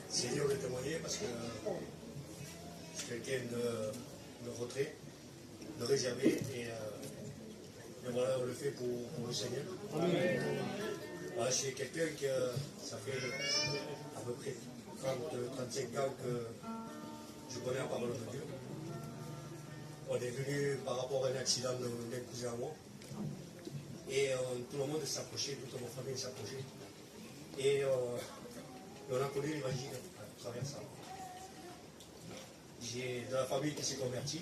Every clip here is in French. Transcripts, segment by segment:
C'est dur de témoigner parce que je suis quelqu'un de retrait, de réservé, et voilà, on le fait pour le Seigneur. Voilà, je suis quelqu'un que ça fait à peu près 30-35 ans que je connais la parole de Dieu. On est venu par rapport à un accident d'un cousin à moi. Et tout le monde s'approchait, toute ma famille s'approchait. Et on a connu l'évangile à travers ça. J'ai de la famille qui s'est convertie,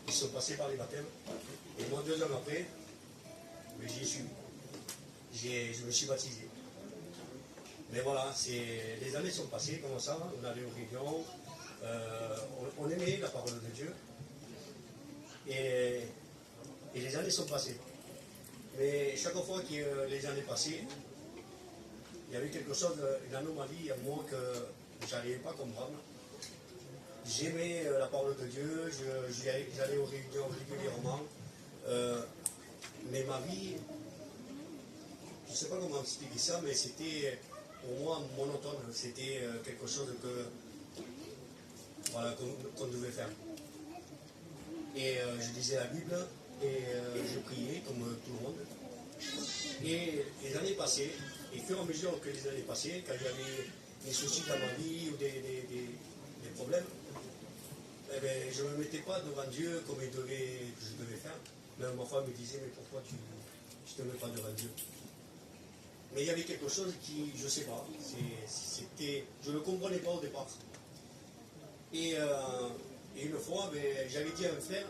ils sont passés par les baptêmes. Et moi, 2 ans après, j'y suis. Je me suis baptisé. Mais voilà, les années sont passées comme ça, on allait aux réunions, on aimait la parole de Dieu. Et les années sont passées. Mais chaque fois que les années passaient, il y avait quelque chose, une anomalie à moi que je n'arrivais pas à comprendre. J'aimais la parole de Dieu, j'allais aux réunions régulièrement, mais ma vie, je ne sais pas comment expliquer ça, mais c'était pour moi monotone, c'était quelque chose voilà, qu'on devait faire. Et je lisais la Bible et je priais comme tout le monde. Et les années passaient, et au fur et à mesure que les années passaient, quand j'avais des soucis dans ma vie ou des problèmes, eh bien, je ne me mettais pas devant Dieu comme je devais faire. Mais ma femme me disait, mais pourquoi tu ne te mets pas devant Dieu? Mais il y avait quelque chose qui, je ne sais pas, je ne le comprenais pas au départ. Et une fois, ben, j'avais dit à un frère,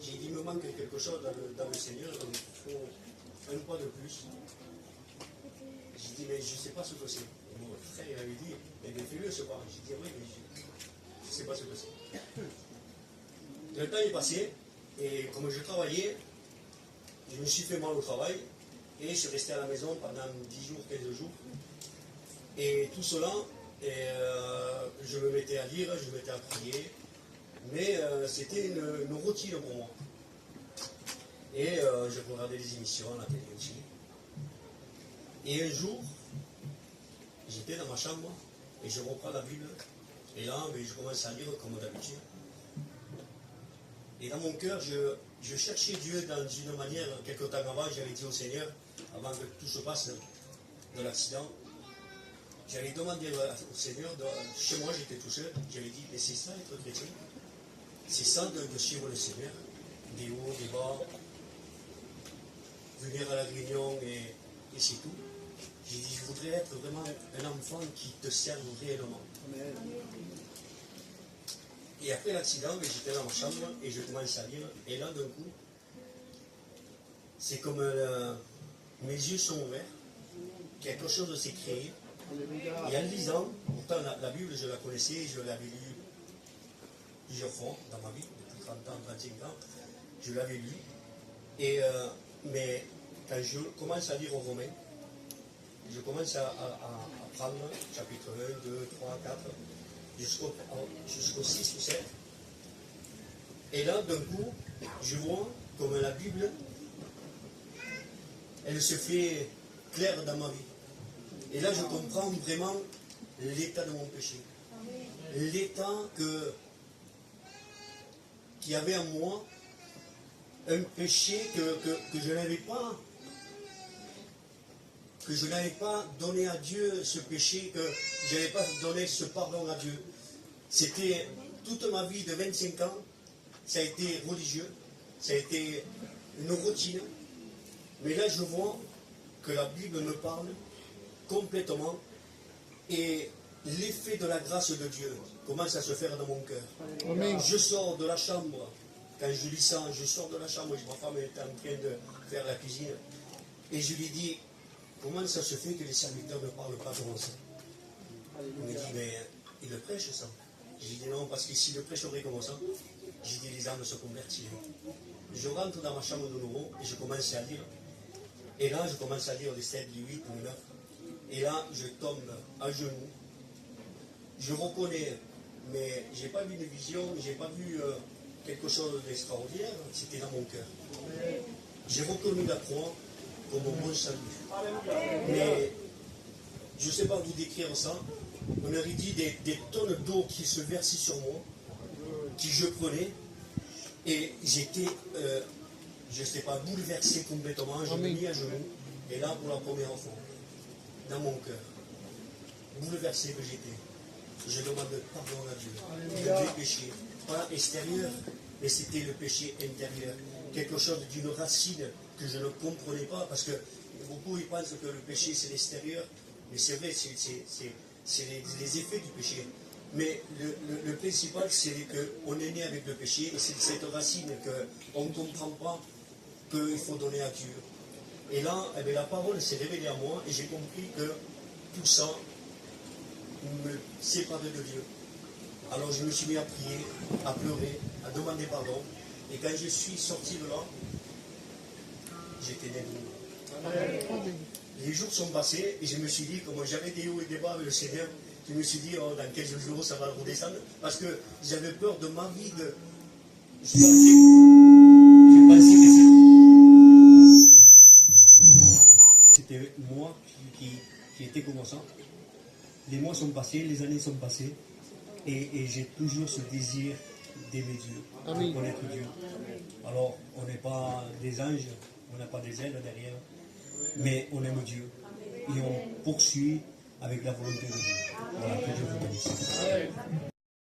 j'ai dit, il me manque quelque chose dans le Seigneur, donc il faut un pas de plus. J'ai dit, mais je ne sais pas ce que c'est. Et mon frère, il avait dit, mais fais-le ce soir. J'ai dit, oui, mais je ne sais pas ce que c'est. Le temps est passé, et comme je travaillais, je me suis fait mal au travail, et je suis resté à la maison pendant 10 jours, 15 jours. Et tout cela, je me mettais à lire, je me mettais à prier, mais c'était une routine pour moi. Et je regardais les émissions à la télé aussi. Et un jour, j'étais dans ma chambre et je reprends la Bible. Et là, je commence à lire comme d'habitude. Et dans mon cœur, je cherchais Dieu dans une manière, quelque temps avant, j'avais dit au Seigneur, avant que tout se passe de l'accident, j'avais demandé au Seigneur, chez moi j'étais tout seul, j'avais dit, mais c'est ça être chrétien, c'est ça de suivre le Seigneur, des hauts, des bas, venir à la réunion et c'est tout. J'ai dit, je voudrais être vraiment un enfant qui te serve réellement. Amen. Et après l'accident, j'étais dans ma chambre et je commence à lire. Et là, d'un coup, c'est comme mes yeux sont ouverts, quelque chose s'est créé. Et en lisant, pourtant la Bible, je la connaissais, je l'avais lue plusieurs fois dans ma vie, depuis 30 ans, 35 ans, je l'avais lue. Et, mais quand je commence à lire aux Romains, je commence à prendre chapitre 1, 2, 3, 4, jusqu'au 6 ou 7. Et là, d'un coup, je vois comme la Bible, elle se fait claire dans ma vie. Et là, je comprends vraiment l'état de mon péché. L'état qu'il y avait en moi, un péché que je n'avais pas. Que je n'avais pas donné à Dieu ce péché, que je n'avais pas donné ce pardon à Dieu. C'était toute ma vie de 25 ans, ça a été religieux, ça a été une routine. Mais là, je vois que la Bible me parle complètement et l'effet de la grâce de Dieu commence à se faire dans mon cœur. Amen. Je sors de la chambre, quand je lis ça, je sors de la chambre, ma femme était en train de faire la cuisine, et je lui dis, comment ça se fait que les serviteurs ne parlent pas comme ça? Il me dit, mais il le prêche ça. J'ai dit non, parce que s'il le prêcherait comme ça, j'ai dit les âmes se convertiraient. Je rentre dans ma chambre de nouveau et je commence à lire. Et là, je commence à lire les 7, les 8, les 9. Et là, je tombe à genoux. Je reconnais, mais je n'ai pas vu de vision, je n'ai pas vu quelque chose d'extraordinaire, c'était dans mon cœur. J'ai reconnu la croix comme mon bon salut. Mais je ne sais pas vous décrire ça, on aurait dit des tonnes d'eau qui se versaient sur moi, qui je prenais, et j'étais, je ne sais pas, bouleversé complètement, je me mis à genoux, et là, pour la première fois, dans mon cœur, bouleversé que j'étais, je demande pardon à Dieu de mes péchés, pas extérieurs, mais c'était le péché intérieur, quelque chose d'une racine que je ne comprenais pas, parce que beaucoup ils pensent que le péché c'est l'extérieur, mais c'est vrai, c'est les effets du péché. Mais le principal, c'est qu'on est né avec le péché, et c'est cette racine qu'on ne comprend pas qu'il faut donner à Dieu. Et là, eh bien, la parole s'est révélée à moi, et j'ai compris que tout ça me séparait de Dieu. Alors je me suis mis à prier, à pleurer, à demander pardon, et quand je suis sorti de là, j'étais né de nouveau. Les jours sont passés, et je me suis dit, comme j'avais des hauts et des bas avec le Seigneur, je me suis dit, oh, dans 15 jours, ça va redescendre, parce que j'avais peur de ma vie, je pensais que c'était moi qui était comme ça. Les mois sont passés, les années sont passées, et j'ai toujours ce désir d'aimer Dieu, de connaître Dieu. Alors, on n'est pas des anges, on n'a pas des ailes derrière, mais on aime Dieu. Et on poursuit avec la volonté de Dieu. Voilà, que Dieu vous bénisse.